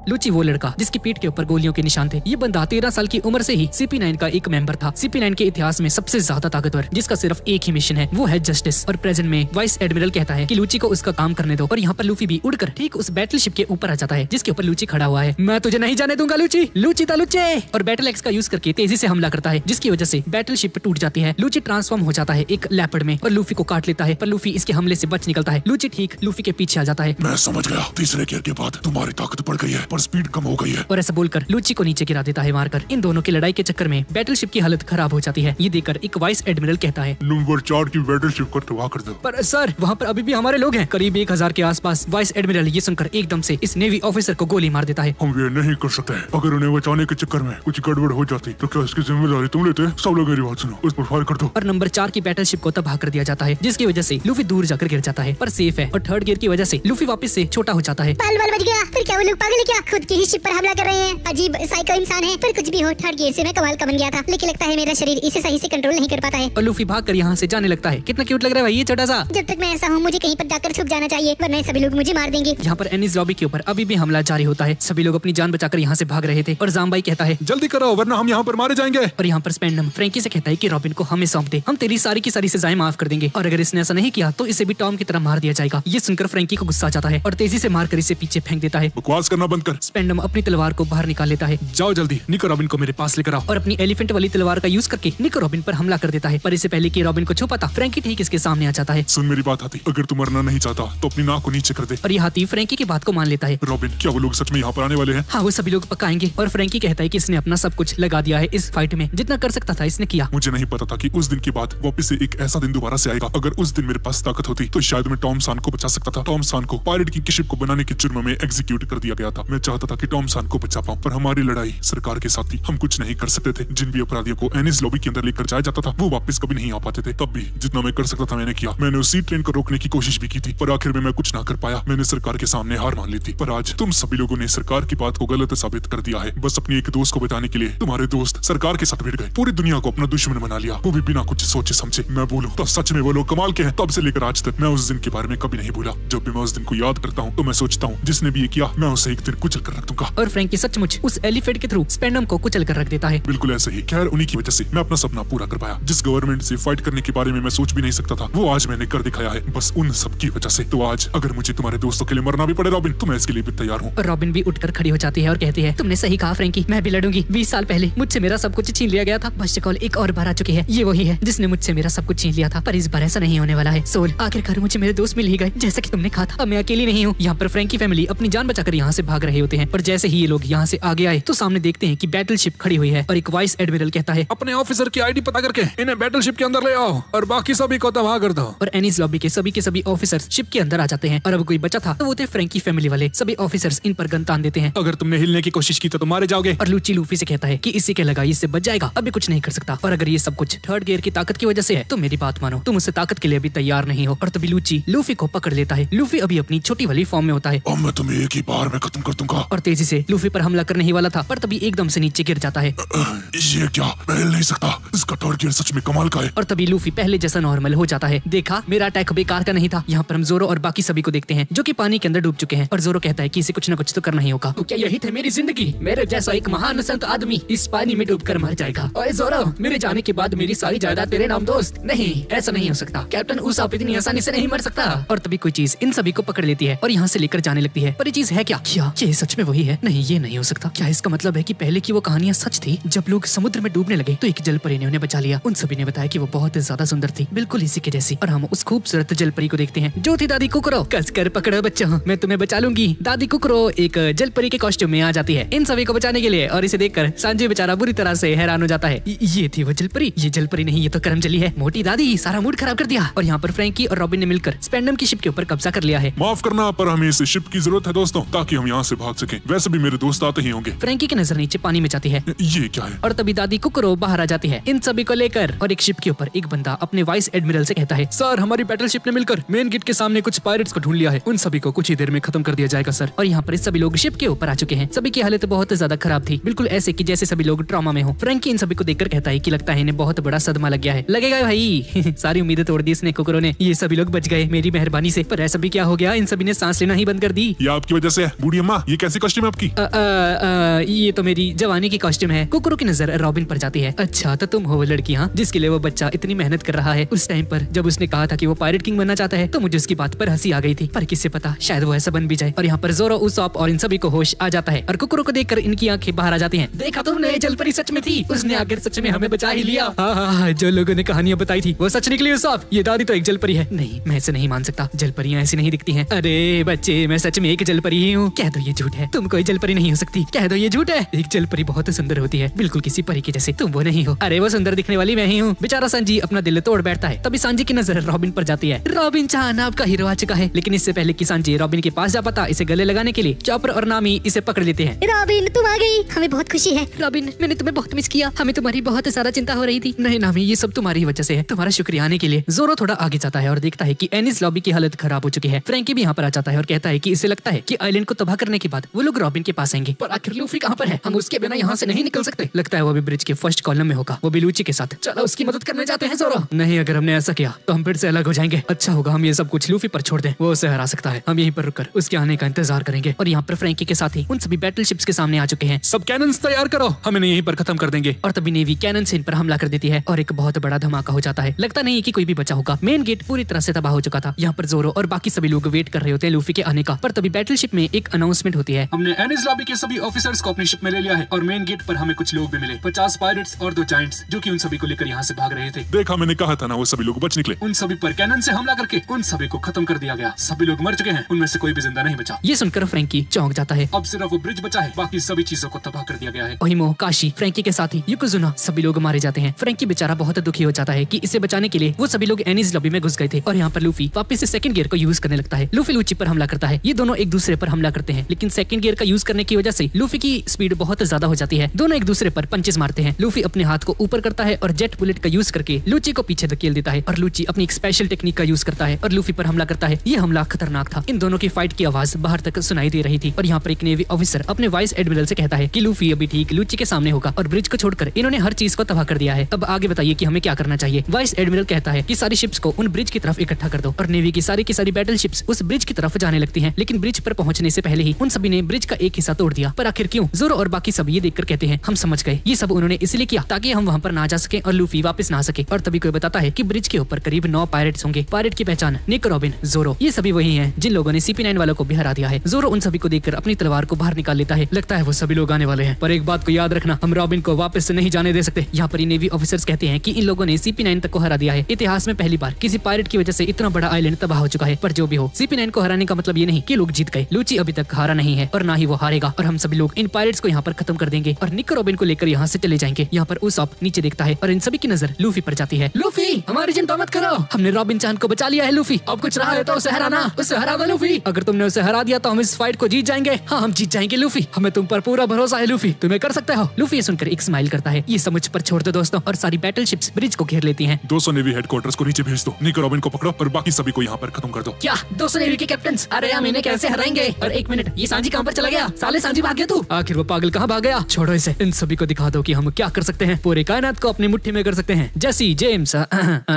लूची वो लड़का जिसकी पीठ के ऊपर गोलियों के निशान थे। ये बंदा 13 साल की उम्र से ही CP9 का एक मेंबर था। CP9 के इतिहास में सबसे ज्यादा ताकतवर, जिसका सिर्फ एक ही मिशन है, वो है जस्टिस। और प्रेजेंट में वाइस एडमिरल कहता है कि लूची को उसका काम करने दो। और यहाँ पर लूफी भी उड़कर ठीक उस बैटलशिप के ऊपर आ जाता है जिसके ऊपर लूची खड़ा हुआ है। मैं तुझे नहीं जाने दूंगा लूची, लूची ता लूचे। और बैटल एक्स का यूज करके तेजी से हमला करता है जिसकी वजह से बैटलशिप टूट जाती है। लूची ट्रांसफॉर्म हो जाता है एक लेपर्ड में और लूफी को काट लेता है पर लूफी इसके हमले से बच निकलता है। लूची ठीक लूफी के पीछे आ जाता है। मैं समझ गया, तीसरे गियर के बाद तुम्हारी ताकत बढ़ गई है पर स्पीड कम हो गई है। और ऐसा बोलकर लूची को नीचे गिरा देता है मारकर। इन दोनों की लड़ाई के चक्कर में बैटलशिप की हालत खराब हो जाती है। ये देखकर एक वाइस एडमिरल कहता है, नंबर 4 की बैटलशिप को तबाह कर दो। पर सर वहाँ पर अभी भी हमारे लोग हैं, करीब 1000 के आसपास। वाइस एडमिरल ये सुनकर एकदम से इस नेवी ऑफिसर को गोली मार देता है। हम ये नहीं कर सकते। अगर उन्हें बचाने के चक्कर में कुछ गड़बड़ हो जाती तो क्या इसकी जिम्मेदारी तुम लेते? सब लोग मेरी बात सुनो, उस पर फायर कर दो। और नंबर 4 की बैटलशिप को तबाह कर दिया जाता है जिसकी वजह से लूफी दूर जाकर गिर जाता है पर सेफ है। और थर्ड गियर की वजह से लूफी वापस से छोटा हो जाता है। बाल बाल बच गया। फिर क्या वो लोग पागल है क्या? खुद की ही शिप पर हमला कर रहे हैं। अजीब साइको इंसान है। पर कुछ भी हो, थर्ड गियर से मैं कमाल का बन गया था, लेकिन लगता है मेरा शरीर इसे सही से कंट्रोल नहीं कर पाता है। और लूफी भागकर यहाँ से जाने लगता है। कितना क्यूट लग रहा है भाई ये छोटा सा। जब तक मैं ऐसा हूँ मुझे कहीं पर जाकर छुप जाना चाहिए वरना सभी लोग मुझे मार देंगे। यहाँ पर एनीज लॉबी के ऊपर अभी भी हमला जारी होता है। सभी लोग अपनी जान बचाकर यहाँ से भाग रहे थे और जाम्बाई कहता है, जल्दी करो वरना हम यहाँ पर मारे जाएंगे। और यहाँ पर स्पेंडम फ्रैंकी से कहता है कि रॉबिन को हमें सौंप दे, हम तेरी सारी की सारी सजाएं माफ कर देंगे और अगर इसने ऐसा नहीं किया तो इसे भी टॉम की तरह मार दिया जाएगा। ये सुनकर फ्रैंकी को गुस्सा आ जाता है और तेजी से मारकर इसे पीछे फेंक देता है। बकवास करना बंद कर। स्पेंडम अपनी तलवार को बाहर निकाल लेता है। जाओ जल्दी निको रॉबिन को मेरे पास लेकर आओ। और अपनी एलिफेंट वाली तलवार का यूज करके निको रॉबिन पर हमला कर देता है पर इससे पहले कि रॉबिन को छुपा था फ्रैंकी ठीक इसके सामने आ जाता है। सुन मेरी बात हाथी, अगर तू मरना नहीं चाहता तो अपनी नाक को नीचे कर दे। और ये हाथी फ्रैंकी की बात को मान लेता है। रॉबिन, क्या वो लोग सच में यहाँ पर आने वाले हैं? हाँ वो सभी लोग पकाएंगे। और फ्रैंकी कहता है कि इसने अपना सब कुछ लगा दिया है इस फाइट में, जितना कर सकता था इसने किया। मुझे नहीं पता था कि उस दिन के बाद वापस से एक ऐसा दिन दोबारा से आएगा। अगर उस दिन मेरे पास ताकत होती तो शायद मैं टॉम सान को बचा सकता था। टॉम सान को पायरेट की शिप को बनाने के जुर्म में एग्जीक्यूट कर दिया गया था। मैं चाहता था कि टॉम सान को बचा पाऊं पर हमारी लड़ाई सरकार के साथ थी, हम कुछ नहीं कर सकते थे। जिन भी अपराधियों को एनिस लॉबी के अंदर लेकर जाया जाता था वो वापस कभी नहीं आ पाते थे। तब भी जितना मैं कर सकता था मैंने किया। मैंने उसी ट्रेन को रोकने की कोशिश भी की थी पर आखिर में मैं कुछ ना कर पाया। मैंने सरकार के सामने हार मान ली थी पर आज तुम सभी लोगों ने सरकार की बात को गलत साबित कर दिया है। बस अपनी एक दोस्त को बचाने के लिए तुम्हारे दोस्त सरकार के साथ भिड़ गए, पूरी दुनिया को अपना दुश्मन बना लिया, वो भी बिना कुछ सोचे समझे। मैं बोलूं तो सच में वो लोग कमाल के हैं। तब से लेकर आज तक मैं उस दिन के बारे में कभी नहीं भूला। जब भी मैं उस दिन को याद करता हूँ तो मैं सोचता हूँ जिसने भी ये किया मैं उसे एक दिन कुचल कर रख दूंगा। और फ्रैंकी सचमुच उस एलिफेंट के थ्रू स्पेंडम को कुचल कर रख देता है। बिल्कुल ऐसे ही। खैर उन्हीं की वजह से मैं अपना सपना पूरा कर पाया। जिस गवर्नमेंट से फाइट करने के बारे में मैं सोच भी नहीं सकता था वो आज मैंने कर दिखाया है, बस उन सब की वजह से। तो आज अगर मुझे तुम्हारे दोस्तों के लिए मरना भी पड़े रॉबिन तो मैं इसके लिए भी तैयार हूँ। और रॉबिन भी उठकर खड़ी हो जाती है और कहती है, तुमने सही कहा फ्रैंकी, मैं भी लड़ूंगी। 20 साल पहले मुझसे मेरा सब कुछ छीन लिया गया था। बशकॉल एक और बार आ चुकी है। ये वही है जिसने मुझसे मेरा सब कुछ छीन लिया था पर इस बार ऐसा नहीं होने वाला है। सोल, आखिरकार मुझे मेरे दोस्त मिल ही गए जैसा कि तुमने कहा था। अब मैं अकेली नहीं हूँ। यहाँ पर फ्रैंकी फैमिली अपनी जान बचाकर यहाँ से भाग रहे होते हैं और जैसे ही ये लोग यहाँ से आगे आए तो सामने देखते हैं कि बैटलशिप खड़ी हुई है और एक वाइस एडमिरल कहता है, अपने ऑफिसर की आईडी पता करके इन्हें बैटलशिप के अंदर ले आओ और बाकी सभी को तबाह कर दो। और एनीज लॉबी के सभी ऑफिसर्स शिप के अंदर आ जाते हैं और अब कोई बचा था तो वो थे फ्रैंकी फैमिली वाले। सभी ऑफिसर्स इन पर गन तान देते हैं। अगर तुमने हिलने की कोशिश की तो मारे जाओगे। और लूची लूफी से कहता है कि इसी के लगाई इससे बच जाएगा, अभी कुछ नहीं कर सकता। और अगर ये सब कुछ थर्ड गियर की ताकत की वजह से है तो मेरी बात मानो, तुम उससे ताकत के लिए अभी तैयार नहीं हो। और तभी लूची लूफी को पकड़ लेता है। लूफी अभी अपनी छोटी वाली फॉर्म में होता है। अब मैं तुम्हें एक ही बार में खत्म कर दूंगा। और तेजी से लूफी पर हमला करने ही वाला था पर तभी एकदम से नीचे गिर जाता है। ये क्या, मैं हिल नहीं सकता। इसका थर्ड गियर सच में कमाल का है। और तभी लूफी पहले जैसा नॉर्मल हो जाता है। देखा, मेरा अटैक बेकार का नहीं था। यहाँ पर हम जोरो और बाकी सभी को देखते हैं जो कि पानी के अंदर डूब चुके हैं। और जोरो कहता है कि इसे कुछ न कुछ तो करना ही होगा। तो क्या यही थे मेरी जिंदगी? मेरे जैसा एक महान संत आदमी इस पानी में डूबकर मर जाएगा। और जोरो, मेरे जाने के बाद मेरी सारी जायदाद तेरे नाम दोस्त? नहीं, ऐसा नहीं हो सकता। कैप्टन उसाप इतनी आसानी से नहीं मर सकता। और तभी कोई चीज इन सभी को पकड़ लेती है और यहाँ से लेकर जाने लगती है। पर ये चीज है क्या? ये सच में वही है? नहीं, ये नहीं हो सकता। क्या इसका मतलब है कि पहले की वो कहानियाँ सच थी? जब लोग समुद्र में डूबने लगे तो एक जल परी ने उन्हें बचा लिया। उन सभी ने बताया कि वो बहुत ज्यादा सुंदर थी, बिल्कुल इसी के जैसी। और हम उस खूबसूरत जल परी को देखते हैं जो थी दादी कुकरो। कसकर पकड़ो बच्चों, मैं तुम्हें बचा लूंगी। दादी कुकरो एक जल परी के कॉस्ट्यूम में आ जाती है इन सभी को बचाने के लिए, और इसे देखकर सांजी बेचारा बुरी तरह से हैरान हो जाता है। ये थी वो जल परी? ये जल परी नहीं, ये तो करमजली है। मोटी दादी, सारा मूड खराब कर दिया। और यहाँ पर फ्रैंकी और रॉबिन ने मिलकर स्पेंडम की शिप के ऊपर कब्जा कर लिया है। माफ करना, पर हमें इस शिप की जरूरत है दोस्तों, ताकि हम यहाँ से भाग सकें। वैसे भी मेरे दोस्त आते ही होंगे। फ्रैंकी की नजर नीचे पानी में जाती है। ये क्या है? और तभी दादी कुकरो बाहर आ जाती है इन सभी को लेकर। और एक शिप के ऊपर एक बंदा अपने वाइस एडमिरल से कहता है, सर, हमारी बैटल शिप ने मिलकर मेन गेट के सामने कुछ पायरेट्स को ढूंढ लिया है। उन सभी को कुछ ही देर में खत्म कर दिया जाएगा सर। और यहाँ पर सभी लोग शिप के ऊपर आ चुके हैं। सभी की हालत बहुत ज्यादा खराब थी, बिल्कुल ऐसे कि जैसे सभी लोग ट्रॉमा में हो। फ्रैंकी इन सभी को देखकर कहता है कि लगता है इन्हें बहुत बड़ा सदमा लग गया है। लगेगा भाई। सारी उम्मीदें तोड़ दी इसने कुकरो ने। ये सभी लोग बच गए मेरी मेहरबानी से, पर ऐसा भी क्या हो गया? इन सभी ने सांस लेना ही बंद कर दी। ये आपकी वजह से है। बूढ़ी अम्मा, ये कैसी कॉस्ट्यूम है आपकी? ये तो मेरी जवानी की कॉस्ट्यूम है। कुकरो की नजर रॉबिन पर जाती है। अच्छा, तो तुम हो वो लड़की हाँ, जिसके लिए वो बच्चा इतनी मेहनत कर रहा है। उस टाइम पर जब उसने कहा था कि वो पायरेट किंग बनना चाहता है तो मुझे उसकी बात पर हंसी आ गई थी, पर किससे पता शायद वो ऐसा बन भी जाए। और यहाँ पर जोरो, उसॉप और इन सभी को होश आ जाता है और कुकरो को देखकर इनकी आंखें बाहर आ जाती हैं। देखा तुमने, जल परी सच में थी। उसने आखिर सच में हमें बचा ही लिया। हाँ, जो लोगों ने कहानियां बताई थी वो सच निकली। उसॉप, ये दादी तो एक जल परी है। नहीं, मैं इसे नहीं मान सकता। जल परियां ऐसी नहीं दिखती हैं। अरे बच्चे, मैं सच में एक जल परी ही हूँ। कह दो ये झूठ है, तुम कोई जल परी नहीं हो सकती। कह दो ये झूठ है। एक जल परी बहुत सुंदर होती है, बिल्कुल किसी परी के जैसे। तुम वो नहीं हो। अरे वो सुंदर दिखने वाली मैं ही हूँ। बेचारा सांजी अपना दिल तोड़ बैठता है। तभी सांजी की नजर रॉबिन पर जाती है। रॉबिन चान, आपका हीरो आ चुका है। लेकिन इससे पहले कि सांजी रॉबिन के पास जा पाता, इसे गले लगाने के लिए चॉपर और नामी इसे पकड़ लेते हैं। रॉबिन, तुम आ गई, हमें बहुत खुशी है। रॉबिन, मैंने तुम्हें बहुत मिस किया। हमें तुम्हारी बहुत ज्यादा चिंता हो रही थी। नहीं नामी, ये सब तुम्हारी वजह से है। तुम्हारा शुक्रिया आने के लिए। जोरो थोड़ा आगे जाता है और देखता है कि एनिस लॉबी की हालत खराब हो चुकी है। फ्रैंकी भी यहाँ पर आ जाता है और कहता है कि इसे लगता है कि आइलैंड को तबाह करने के बाद वो लोग रॉबिन के पास आएंगे। पर आखिर लूफी कहाँ पर है? हम उसके बिना यहाँ से नहीं निकल सकते। लगता है वो भी ब्रिज के फर्स्ट कॉलम में होगा, वो भी लूची के साथ। चलो उसकी मदद करने जाते हैं जोरो। नहीं, अगर हमने ऐसा किया तो हम फिर से अलग हो जाएंगे। अच्छा होगा हम ये सब कुछ लूफी पर छोड़ दें, वो उसे हरा सकता है। हम यहीं पर रुककर उसके आने का इंतजार करेंगे। और यहाँ पर फ्रैंकी के साथ ही उन सभी बैटल शिप्स के सामने आ चुके हैं। सब कैनन्स तैयार करो, हम इन्हें यहीं पर खत्म कर देंगे। और तभी नेवी कैनन से इन पर हमला कर देती है और एक बहुत बड़ा धमाका हो जाता है। लगता नहीं कि कोई भी बचा होगा। मेन गेट पूरी तरह से तबाह हो चुका था। यहाँ पर जोरो और बाकी सभी लोग वेट कर रहे होते हैं लूफी के आने का। पर तभी बैटल शिप में एक अनाउंसमेंट होती है। हमने एनिस लॉबी के सभी ऑफिसर्स को अपनी शिप में ले लिया है और मेन गेट पर हमें कुछ लोग भी मिले। 50 पायरेट्स और 2 जायंट्स जो कि उन सभी को लेकर यहाँ से भाग रहे थे। देखा, मैंने कहा था ना, वो सभी लोग बच निकले। उन सभी पर कैनन से हमला करके उन सभी को खत्म कर दिया गया। सभी लोग मर चुके हैं, उनमें से कोई भी जिंदा नहीं बचा। ये सुनकर फ्रैंकी चौंक जाता है। अब सिर्फ वो ब्रिज बचा है, बाकी सभी चीजों को तबाह कर दिया गया है। ओहिमो, काशी, फ्रैंकी के साथ ही युकोजुना सभी लोग मारे जाते हैं। फ्रैंकी बेचारा बहुत दुखी हो जाता है कि इसे बचाने के लिए वो सभी लोग एनिस लॉबी में घुस गए थे। और यहाँ पर लूफी वापस से सेकंड गियर को यूज करने लगता है। लूफी लूची पर हमला करता है। ये दोनों एक दूसरे पर हमला करते हैं, लेकिन सेकंड गियर का यूज करने की वजह से लूफी की स्पीड बहुत ज्यादा हो जाती है। दोनों एक दूसरे पर पंचेस मारते हैं। लूफी अपने हाथ को ऊपर करता है और जेट बुलेट का यूज करके लूची को पीछे धकेल देता है। और लूची अपनी एक स्पेशल टेक्निक का यूज करता है और लूफी पर हमला करता है। ये हमला खतरनाक था। इन दोनों की फाइट की आवाज बाहर तक सुनाई दे रही थी। और यहाँ पर एक नेवी ऑफिसर अपने वाइस एडमिरल से कहता है कि लूफी अभी ठीक लूची के सामने होगा और ब्रिज को छोड़कर इन्होंने हर चीज को तबाह कर दिया है। अब आगे बताइए कि हमें क्या करना चाहिए। वाइस एडमिरल कहता है कि सारी शिप्स को उन ब्रिज की तरफ इकट्ठा कर दो। और नेवी की सारी बैटल शिप्स उस ब्रिज की तरफ जाने लगती हैं। लेकिन ब्रिज पर पहुंचने से पहले ही उन सभी ने ब्रिज का एक हिस्सा तोड़ दिया। पर आखिर क्यों? जोरो और बाकी सब ये देखकर कहते हैं हम समझ गए, ये सब उन्होंने इसलिए किया ताकि हम वहाँ पर ना जा सके और लूफी वापस ना आ सके। और तभी कोई बताता है कि ब्रिज के ऊपर करीब 9 पायरेट्स होंगे। पायरेट की पहचान निक, रॉबिन, जोरो, ये सभी वही हैं जिन लोगों ने CP9 वालों को भी हरा दिया है। जोरो उन सभी को देखकर अपनी तलवार को बाहर निकाल लेता है। लगता है वो सभी लोग आने वाले हैं, पर एक बात को याद रखना, हम रॉबिन को वापस से नहीं जाने दे सकते। यहाँ पर नेवी ऑफिसर्स कहते हैं कि इन लोगों ने CP9 तक को हरा दिया है। इतिहास में पहली बार किसी पायरेट की वजह से इतना बड़ा आइलैंड तबाह हो चुका है। पर जो भी हो, CP9 को हराने का मतलब ये नहीं कि लोग जीत गए। लूची अभी तक हारा नहीं है और ना ही वो हारेगा। और हम सभी लोग इन पायरेट्स को यहाँ पर खत्म कर देंगे और निक रॉबिन को लेकर यहाँ से चले जाएंगे। यहाँ पर उसॉप नीचे देखता है और इन सभी की नजर लूफी पर जाती है। लूफी, हमारी चिंता मत करो, हमने रॉबिन चान को बचा लिया है। लूफी, अब कुछ रहा है तो उसे हराना, उसे हरा दो लूफी। अगर तुमने उसे हरा दिया तो हम इस फाइट को जीत जाएंगे। हाँ, हम जीत जाएंगे लूफी, हमें तुम पर पूरा भरोसा है लूफी, तुम्हें कर सकते हो। लूफी ये सुनकर एक स्माइल करता है। ये सब मुझ पर छोड़ दो दोस्तों। और सारी बैटल शिप्स ब्रिज को घेर लेती हैं। 200 नेवी हेडक्वार्टर्स को नीचे भेज दो। निक रॉबिन को पकड़ो और बाकी सभी को यहाँ पर खत्म कर दो। क्या 200 नेवी के कैप्टन? अरे हम इन्हें कैसे हराएंगे? और एक मिनट, ये सांजी कहाँ पर चला गया? साले सांजी भाग गया तू। आखिर वो पागल कहाँ भाग गया? छोड़ो इसे, इन सभी को दिखा दो कि हम क्या कर सकते हैं। पूरे कायनात को अपनी मुट्ठी में कर सकते हैं। जेसी, जेम्स,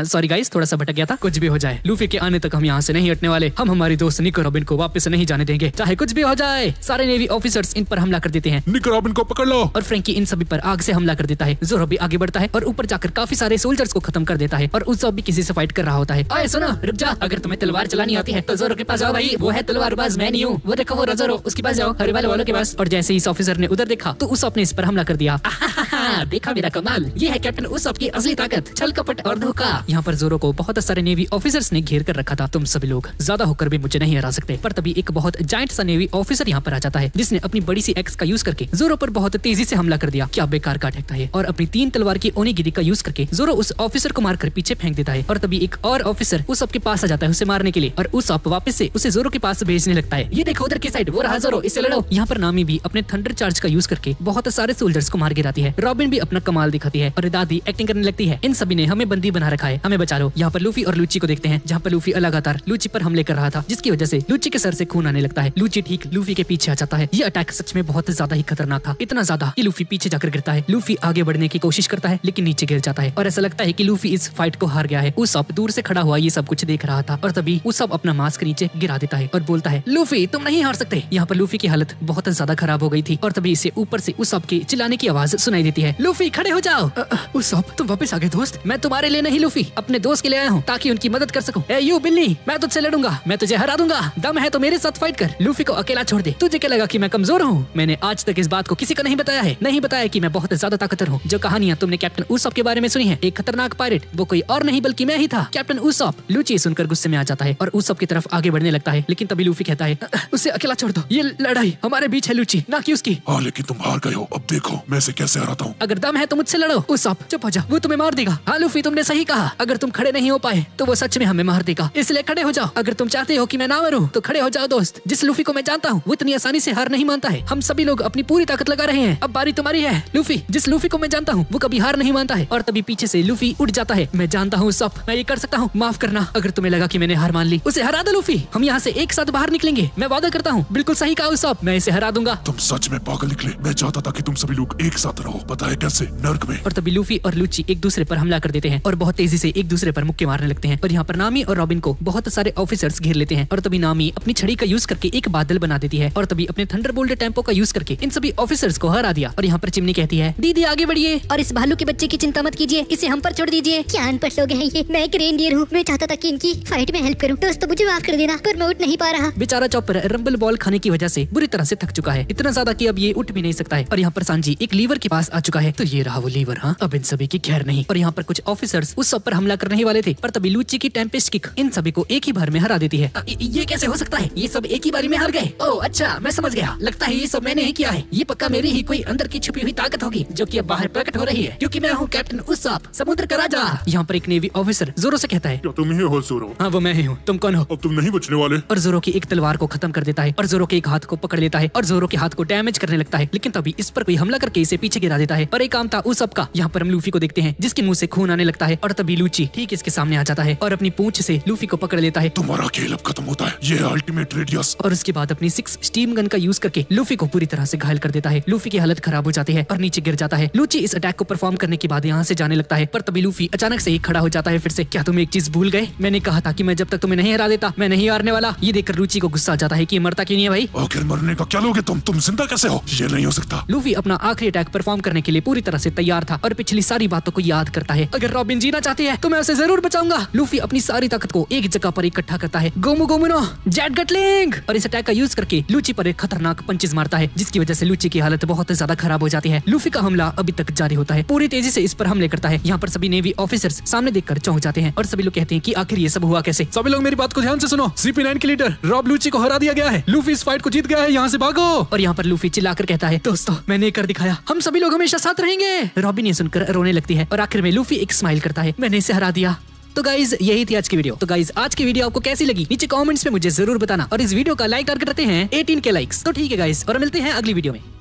सॉरी गाइस, थोड़ा सा भटक गया था। कुछ भी हो जाए, लूफी के आने तक हम यहाँ से नहीं हटने वाले। हम हमारी दोस्त निक रॉबिन को वापस नहीं जाने देंगे, चाहे कुछ भी हो जाए। सारे नेवी ऑफिसर्स इन पर हमला कर देते हैं। निक रॉबिन को पकड़ लो। और फ्रैंकी इन सभी पर आग से हमला कर देता है। जोरो भी आगे बढ़ता है और ऊपर जाकर काफी सारे सोल्जर्स को खत्म कर देता है। और उस भी किसी से फाइट कर रहा होता है। अरे सुनो, रुक जा, अगर तुम्हें तलवार चलानी आती है तो जोरो के पास जाओ भाई, वो है तलवारबाज, मैं नहीं हूँ। वो देखो वो जोरो, उसके पास जाओ, हरे वाले के पास। और जैसे ही इस ऑफिसर ने उधर देखा तो उस ने इस पर हमला कर दिया। देखा मेरा कमाल, ये है कैप्टन उस की असली ताकत, छल कपट और धोखा। यहाँ पर जोरो को बहुत सारे नेवी ऑफिसर्स ने घेर कर रखा था। तुम सभी लोग ज्यादा होकर भी मुझे नहीं हरा सकते। पर तभी एक बहुत जायंट सा नेवी ऑफिसर यहाँ पर आ जाता है, जिसने अपनी बड़ी सी एक्स का यूज करके जोरो पर बहुत तेजी से हमला कर दिया। क्या बेकार का अटैक था ये। और अपनी 3 तलवार की ओनिगिरी का यूज करके जोरो उस ऑफिसर को मारकर पीछे फेंक देता है। और तभी एक और ऑफिसर उस के पास आ जाता है उसे मारने के लिए, और उस वापस से उसे जोरो के पास भेजने लगता है। ये देखो उधर की साइड, वो रहा जोरो, इससे लड़ो। यहाँ पर नामी भी अपने थंडर चार्ज का यूज करके बहुत सारे सोल्जर्स को मार गिराती है। रॉबिन भी अपना कमाल दिखाती है और दादी एक्टिंग करने लगती है। इन सभी ने हमें बंदी बना रखा है, हमें बचा लो। यहाँ पर लूफी और लूची को देखते हैं, जहाँ पर लूफी लगातार लूची पर हमले कर रहा था, जिसकी वजह से लूची के सर से खून आने लगता है। लूची ठीक लूफी के पीछे आ जाता है। ये अटैक सच में बहुत ज्यादा ही खतरनाक था, इतना ज्यादा कि लूफी पीछे जाकर गिरता है। लूफी आगे बढ़ने की कोशिश करता है लेकिन नीचे गिर जाता है और ऐसा लगता है कि लूफी इस फाइट को हार गया है। उसप दूर से खड़ा हुआ ये सब कुछ देख रहा था और तभी उसप अपना मास्क नीचे गिरा देता है और बोलता है, लूफी तुम नहीं हार सकते। यहाँ पर लूफी की हालत बहुत ज्यादा खराब हो गई थी और तभी इसे ऊपर से उसप के चिल्लाने की आवाज सुनाई देती है, लूफी खड़े हो जाओ। उसप तुम वापस आ गए दोस्त, मैं तुम्हारे लिए नहीं लूफी, अपने दोस्त के लिए आया हूँ ताकि उनकी मदद कर सकूं। ए यू बिल्ली, मैं तुझसे लड़ूंगा, मैं तुझे हरा दूंगा, दम है तो मेरे साथ फाइट कर, लूफी को अकेला छोड़ दे। तुझे क्या लगा कि मैं कमजोर हूँ? मैंने आज तक इस बात को किसी को नहीं बताया है, नहीं बताया कि मैं बहुत ज्यादा ताकतवर हूँ। जो कहानियां तुमने कैप्टन उसप के बारे में सुनी है, एक खतरनाक पायरेट, वो कोई और नहीं बल्कि मैं ही था, कैप्टन उसप। लूची सुनकर गुस्से में आ जाता है और उसप की तरफ आगे बढ़ने लगता है, लेकिन तभी लूफी कहता है, उसे अकेला छोड़ दो, ये लड़ाई हमारे बीच है लूची, ना कि उसकी। हाँ लेकिन तुम हार गए हो, अब देखो मैं इसे कैसे हराता हूँ। अगर दम है तो मुझसे लड़ो। उसप चुप हो जा, वो तुम्हें मार देगा। हाँ लूफी तुमने सही कहा, अगर तुम खड़े नहीं हो पाए तो वो सच में हमें मार देगा, इसलिए खड़े हो जाओ। अगर तुम चाहते हो कि मैं ना मरूं तो खड़े हो जाओ दोस्त। जिस लूफी को मैं जानता हूँ वो इतनी आसानी से हार नहीं मानता है। हम सभी लोग अपनी पूरी ताकत लगा रहे हैं, अब बारी तुम्हारी है लूफी। जिस लूफी को मैं जानता हूँ वो कभी हार नहीं मानता है। और तभी पीछे से लूफी उठ जाता है, मैं जानता हूँ सब, मैं ये कर सकता हूँ, माफ करना। अगर तुम्हें लगा कि मैंने हार मान ली, उसे हरा दो लूफी, हम यहाँ से एक साथ बाहर निकलेंगे, मैं वादा करता हूँ। बिल्कुल सही कहा सब, मैं इसे हरा दूंगा। तुम सच में पागल निकले, मैं चाहता था कि तुम सभी लोग एक साथ रहो, पता है कैसे, नर्क में। और तभी लूफी और लूची एक दूसरे पर हमला कर देते हैं और बहुत तेजी से एक दूसरे पर मुक्के मारने लगते हैं। और यहाँ पर नामी और रॉबिन को बहुत सारे ऑफिसर्स घेर लेते हैं और तभी नामी अपनी छड़ी का यूज करके एक बादल बना देती है और तभी अपने थंडरबोल्ट टेम्पो का यूज करके इन सभी ऑफिसर्स को हरा दिया। और यहाँ पर चिमनी कहती है, दीदी आगे बढ़िए और इस भालू के बच्चे की चिंता मत कीजिए, इसे हम पर छोड़ दीजिए। क्या अनपढ़ लोग हैं ये, मैं एक रेनडियर हूँ, मैं चाहता था कि इनकी फाइट में हेल्प करूँ, दोस्तों मुझे माफ कर देना, पर मैं उठ नहीं पा रहा। बेचारा चॉपर रंबल बॉल खाने की वजह से बुरी तरह से थक चुका है, इतना ज्यादा कि अब ये उठ भी नहीं सकता है। और यहाँ पर सांजी एक लीवर के पास आ चुका है, तो ये रहा वो लीवर। हाँ अब इन सभी की खैर नहीं। और यहाँ पर कुछ ऑफिसर्स उस सब पर हमला करने ही वाले थे, पर तभी लूची की टेम्पेस्ट किक इन सभी को एक ही बार में हरा देती है। ये कैसे हो सकता है, ये सब एक ही बारी में हार गए? ओह अच्छा मैं समझ गया, लगता है ये सब मैंने ही किया है। ये पक्का मेरी ही कोई अंदर की छुपी हुई ताकत होगी जो कि अब बाहर प्रकट हो रही है, क्योंकि मैं हूँ कैप्टन उसप, समुद्र का राजा। यहाँ पर एक नेवी ऑफिसर जोरो से कहता है, क्या तुम ही हो जोरो? हाँ वो मैं ही हूँ, तुम कौन हो? अब तुम नहीं बचने वाले। और जोरो की एक तलवार को खत्म कर देता है और जोरो के एक हाथ को पकड़ लेता है और जोरो के हाथ को डैमेज करने लगता है, लेकिन तभी इस पर कोई हमला करके इसे पीछे गिरा देता है। और एक काम था उसप का। यहाँ पर हम लूफी को देखते हैं जिसके मुंह से खून आने लगता है और तभी लूची ठीक इसके सामने आ जाता है और अपनी पूंछ से लूफी को पकड़ लेता है। तुम्हारा खेल अब खत्म होता है, ये अल्टीमेट रेडियस। और उसके बाद अपनी 6 स्टीम गन का यूज करके लूफी को पूरी तरह से घायल कर देता है। लूफी की हालत खराब हो जाती है और नीचे गिर जाता है। लूची इस अटैक को परफॉर्म करने के बाद यहाँ से जाने लगता है, पर तभी लूफी अचानक से ही खड़ा हो जाता है फिर से। क्या तुम एक चीज भूल गए? मैंने कहा था कि मैं जब तक तुम्हें नहीं हरा देता मैं नहीं हारने वाला। ये देखकर लूची को गुस्सा आ जाता है कि मरता क्यों नहीं है भाई? आखिर मरने का क्या लोगे तुम जिंदा कैसे हो? ये नहीं हो सकता। लूफी अपना आखिरी अटैक परफॉर्म करने के लिए पूरी तरह से तैयार था और पिछली सारी बातों को याद करता है। अगर रॉबिन जीना चाहती है तो मैं उसे जरूर बचाऊंगा। लूफी अपनी सारी ताकत को एक जगह पर इकट्ठा करता है, गोमू गोमुनो जेट गटलिंग, और इस अटैक का यूज करके लूची पर एक खतरनाक पंचेस मारता है, जिसकी वजह से लूची की हालत बहुत ज्यादा खराब हो जाती है। लूफी का हमला अभी तक जारी होता है, पूरी तेजी से इस पर हमले करता है। यहाँ पर सभी नेवी ऑफिसर्स सामने देखकर चौंक जाते हैं और सभी लोग कहते हैं कि आखिर ये सब हुआ कैसे। सभी लोग मेरी बात को ध्यान से सुनो, CP9 के लीडर रॉब लूची को हरा दिया गया है, लूफी इस फाइट को जीत गया है, यहाँ से भागो। और यहाँ पर लूफी चिल्लाकर कहता है, दोस्तों मैंने कर दिखाया, हम सभी लोग हमेशा साथ रहेंगे। रॉबिन ये सुनकर रोने लगती है और आखिर में लूफी एक स्माइल करता है, मैंने इसे हरा दिया। तो गाइज यही थी आज की वीडियो। तो गाइज आज की वीडियो आपको कैसी लगी नीचे कमेंट्स में मुझे जरूर बताना और इस वीडियो का लाइक टारगेट रखते हैं 18K लाइक्स। तो ठीक है गाइज, और मिलते हैं अगली वीडियो में।